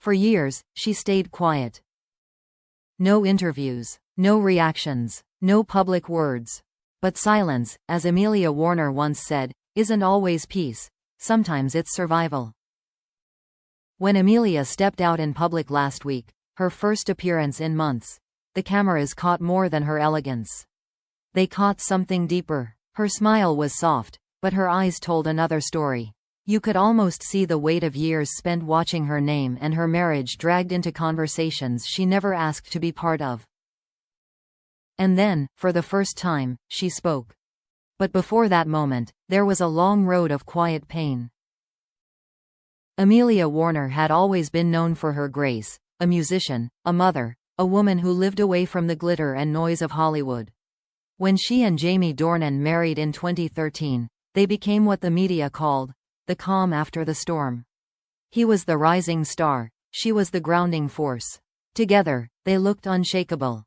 For years, she stayed quiet. No interviews, no reactions, no public words. But silence, as Amelia Warner once said, isn't always peace. Sometimes it's survival. When Amelia stepped out in public last week, her first appearance in months, the cameras caught more than her elegance. They caught something deeper. Her smile was soft, but her eyes told another story. You could almost see the weight of years spent watching her name and her marriage dragged into conversations she never asked to be part of. And then, for the first time, she spoke. But before that moment, there was a long road of quiet pain. Amelia Warner had always been known for her grace, a musician, a mother, a woman who lived away from the glitter and noise of Hollywood. When she and Jamie Dornan married in 2013, they became what the media called the calm after the storm. He was the rising star, she was the grounding force. Together, they looked unshakable.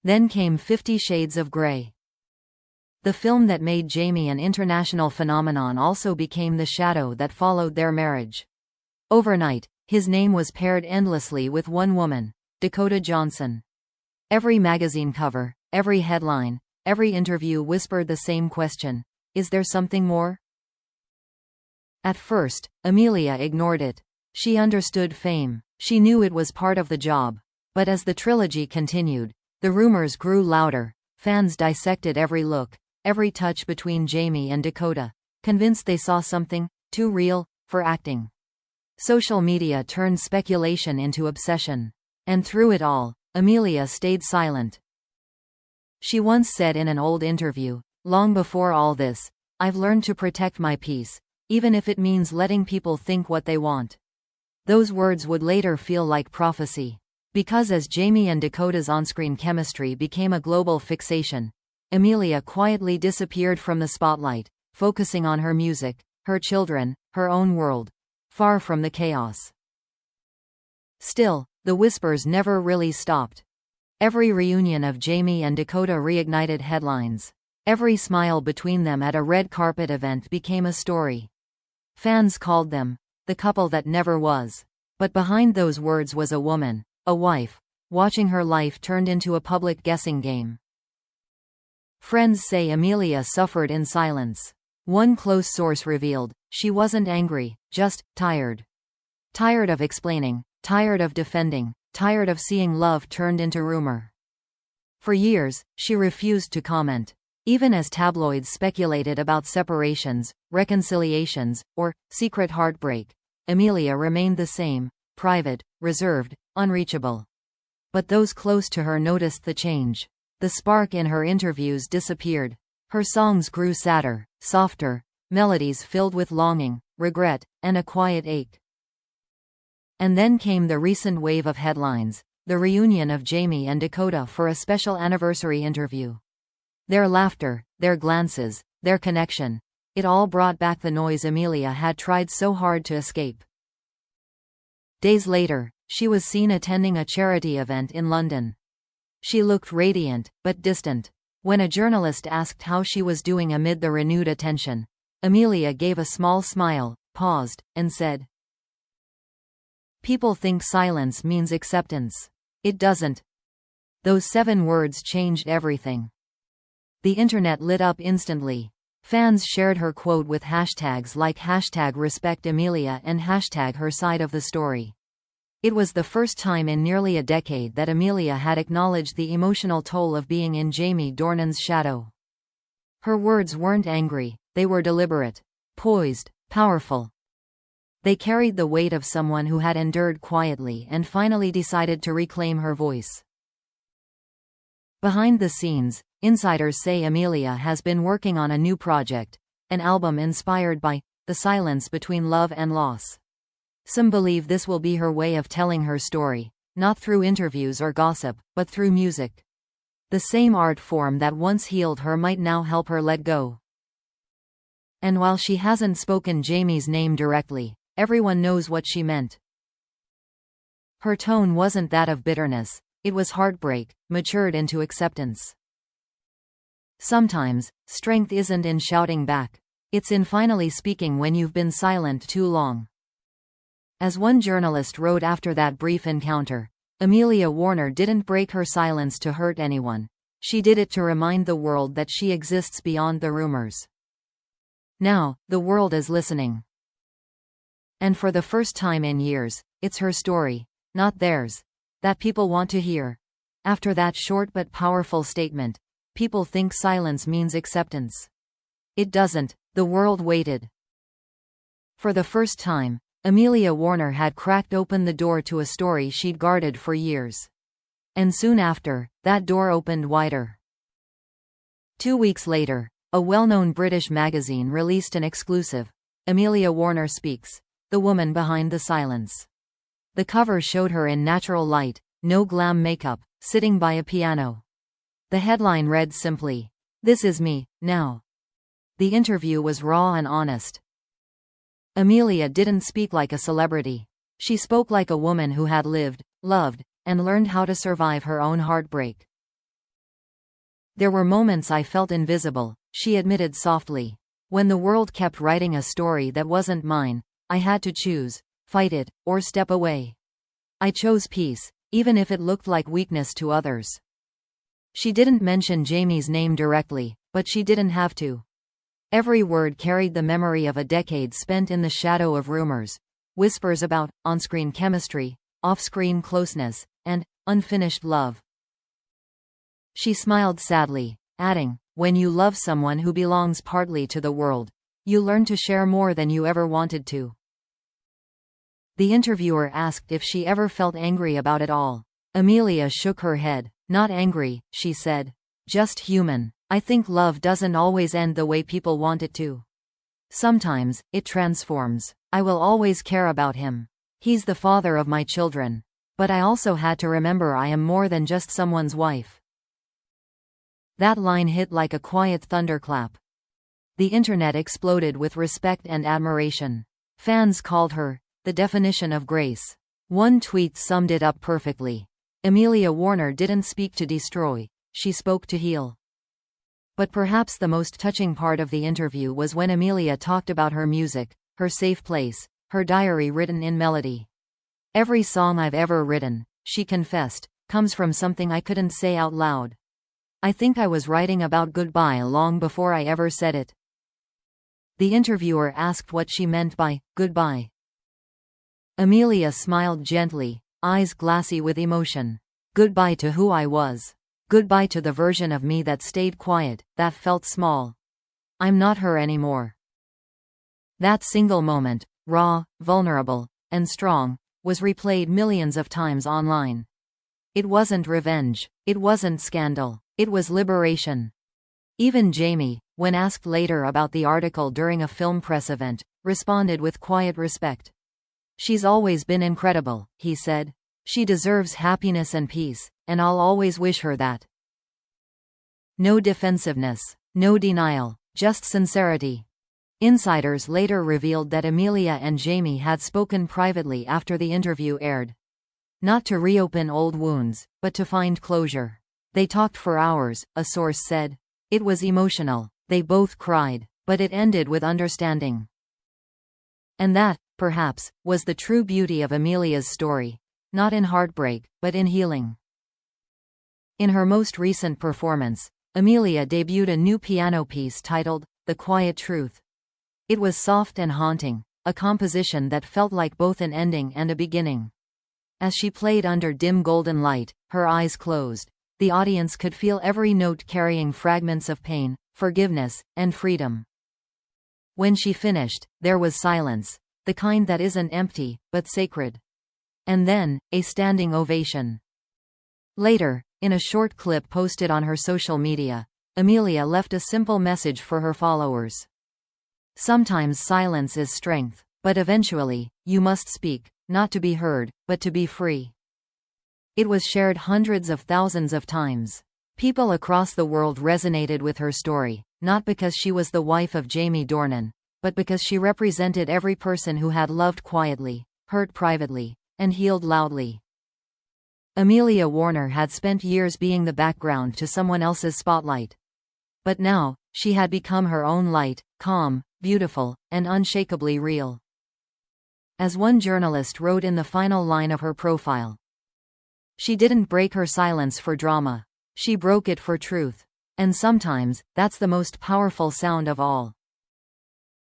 Then came 50 Shades of Grey. The film that made Jamie an international phenomenon also became the shadow that followed their marriage. Overnight, his name was paired endlessly with one woman, Dakota Johnson. Every magazine cover, every headline, every interview whispered the same question: is there something more? At first, Amelia ignored it. She understood fame. She knew it was part of the job. But as the trilogy continued, the rumors grew louder. Fans dissected every look, every touch between Jamie and Dakota, convinced they saw something too real for acting. Social media turned speculation into obsession. And through it all, Amelia stayed silent. She once said in an old interview, "Long before all this, I've learned to protect my peace, even if it means letting people think what they want." Those words would later feel like prophecy. Because as Jamie and Dakota's on-screen chemistry became a global fixation, Amelia quietly disappeared from the spotlight, focusing on her music, her children, her own world, far from the chaos. Still, the whispers never really stopped. Every reunion of Jamie and Dakota reignited headlines. Every smile between them at a red carpet event became a story. Fans called them the couple that never was. But behind those words was a woman, a wife, watching her life turned into a public guessing game. Friends say Amelia suffered in silence. One close source revealed, she wasn't angry, just tired. Tired of explaining, tired of defending, tired of seeing love turned into rumor. For years, she refused to comment. Even as tabloids speculated about separations, reconciliations, or secret heartbreak, Amelia remained the same, private, reserved, unreachable. But those close to her noticed the change. The spark in her interviews disappeared. Her songs grew sadder, softer, melodies filled with longing, regret, and a quiet ache. And then came the recent wave of headlines, the reunion of Jamie and Dakota for a special anniversary interview. Their laughter, their glances, their connection, it all brought back the noise Amelia had tried so hard to escape. Days later, she was seen attending a charity event in London. She looked radiant, but distant. When a journalist asked how she was doing amid the renewed attention, Amelia gave a small smile, paused, and said, "People think silence means acceptance. It doesn't." Those 7 words changed everything. The internet lit up instantly. Fans shared her quote with hashtags like #RespectAmelia and #her side of the story. It was the first time in nearly a decade that Amelia had acknowledged the emotional toll of being in Jamie Dornan's shadow. Her words weren't angry, they were deliberate, poised, powerful. They carried the weight of someone who had endured quietly and finally decided to reclaim her voice. Behind the scenes, insiders say Amelia has been working on a new project, an album inspired by the silence between love and loss. Some believe this will be her way of telling her story, not through interviews or gossip, but through music. The same art form that once healed her might now help her let go. And while she hasn't spoken Jamie's name directly, everyone knows what she meant. Her tone wasn't that of bitterness, it was heartbreak, matured into acceptance. Sometimes, strength isn't in shouting back. It's in finally speaking when you've been silent too long. As one journalist wrote after that brief encounter, Amelia Warner didn't break her silence to hurt anyone. She did it to remind the world that she exists beyond the rumors. Now, the world is listening. And for the first time in years, it's her story, not theirs, that people want to hear. After that short but powerful statement, people think silence means acceptance. It doesn't. The world waited. For the first time, Amelia Warner had cracked open the door to a story she'd guarded for years. And soon after, that door opened wider. 2 weeks later, a well-known British magazine released an exclusive, Amelia Warner Speaks, the woman behind the silence. The cover showed her in natural light, no glam makeup, sitting by a piano. The headline read simply, "This is me, now." The interview was raw and honest. Amelia didn't speak like a celebrity. She spoke like a woman who had lived, loved, and learned how to survive her own heartbreak. "There were moments I felt invisible," she admitted softly. "When the world kept writing a story that wasn't mine, I had to choose, fight it, or step away. I chose peace, even if it looked like weakness to others." She didn't mention Jamie's name directly, but she didn't have to. Every word carried the memory of a decade spent in the shadow of rumors, whispers about on-screen chemistry, off-screen closeness, and unfinished love. She smiled sadly, adding, "When you love someone who belongs partly to the world, you learn to share more than you ever wanted to." The interviewer asked if she ever felt angry about it all. Amelia shook her head. "Not angry," she said. "Just human. I think love doesn't always end the way people want it to. Sometimes, it transforms. I will always care about him. He's the father of my children. But I also had to remember I am more than just someone's wife." That line hit like a quiet thunderclap. The internet exploded with respect and admiration. Fans called her the definition of grace. One tweet summed it up perfectly. Amelia Warner didn't speak to destroy, she spoke to heal. But perhaps the most touching part of the interview was when Amelia talked about her music, her safe place, her diary written in melody. "Every song I've ever written," she confessed, "comes from something I couldn't say out loud. I think I was writing about goodbye long before I ever said it." The interviewer asked what she meant by goodbye. Amelia smiled gently, eyes glassy with emotion. "Goodbye to who I was. Goodbye to the version of me that stayed quiet, that felt small. I'm not her anymore." That single moment, raw, vulnerable, and strong, was replayed millions of times online. It wasn't revenge. It wasn't scandal. It was liberation. Even Jamie, when asked later about the article during a film press event, responded with quiet respect. "She's always been incredible," he said. "She deserves happiness and peace, and I'll always wish her that." No defensiveness, no denial, just sincerity. Insiders later revealed that Amelia and Jamie had spoken privately after the interview aired. Not to reopen old wounds, but to find closure. They talked for hours, a source said. It was emotional. They both cried, but it ended with understanding. And that, perhaps, was the true beauty of Amelia's story. Not in heartbreak, but in healing. In her most recent performance, Amelia debuted a new piano piece titled, The Quiet Truth. It was soft and haunting, a composition that felt like both an ending and a beginning. As she played under dim golden light, her eyes closed, the audience could feel every note carrying fragments of pain, forgiveness, and freedom. When she finished, there was silence, the kind that isn't empty, but sacred. And then, a standing ovation. Later, in a short clip posted on her social media, Amelia left a simple message for her followers. "Sometimes silence is strength, but eventually, you must speak, not to be heard, but to be free." It was shared hundreds of thousands of times. People across the world resonated with her story, not because she was the wife of Jamie Dornan, but because she represented every person who had loved quietly, hurt privately, and healed loudly. Amelia Warner had spent years being the background to someone else's spotlight. But now, she had become her own light, calm, beautiful, and unshakably real. As one journalist wrote in the final line of her profile, "She didn't break her silence for drama. She broke it for truth. And sometimes, that's the most powerful sound of all."